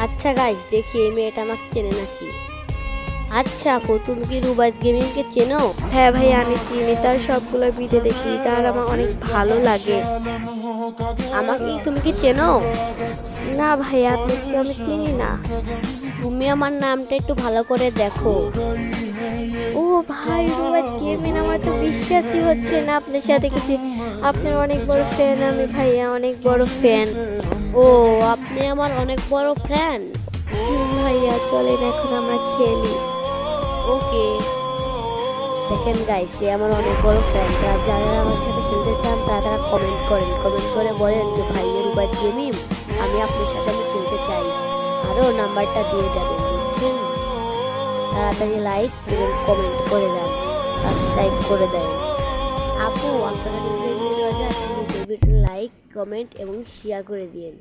আচ্ছা গাইস, দেখি এই মেয়েটা আমাকে চেনে নাকি। আচ্ছা আপু, তুমি কি রুবাইত গেমিংকে চেনো? হ্যাঁ ভাই, আমি চিনি, তার সবগুলো ভিডিও দেখি, তার আমার অনেক ভালো লাগে। আমাকে তুমি কি চেনো? না ভাই, আপনাকে তো আমি চিনি না। তুমি আমার নামটা একটু ভালো করে দেখো। ও ভাই, রুবাত গেমিং, আমার তো বিশ্বাসই হচ্ছে না আপনার সাথে কিছু। আপনার অনেক বড় ফ্যান আমি ভাইয়া, অনেক বড় ফ্যান। ও, আপনি আমার অনেক বড় ফ্যান। ভাইয়া চলেন এখন আমরা খেলি। ওকে। দেখেন গাইস, সে আমার অনেক বড় ফ্যান। তারা যারা আমার সাথে খেলতে চান তারা কমেন্ট করেন, কমেন্ট করে বলেন যে ভাইয়া রুবাইত গেমিং, আপনার সাথে আমি খেলতে চাই। আরও নাম্বারটা দিয়ে যাবেন, বুঝছেন? তাড়াতাড়ি লাইক এবং কমেন্ট করে দেন, সাবস্ক্রাইব করে দেন। আপু, আপনারা যদি ভিডিও যায় প্লিজ এই ভিডিও লাইক, কমেন্ট এবং শেয়ার করে দিন।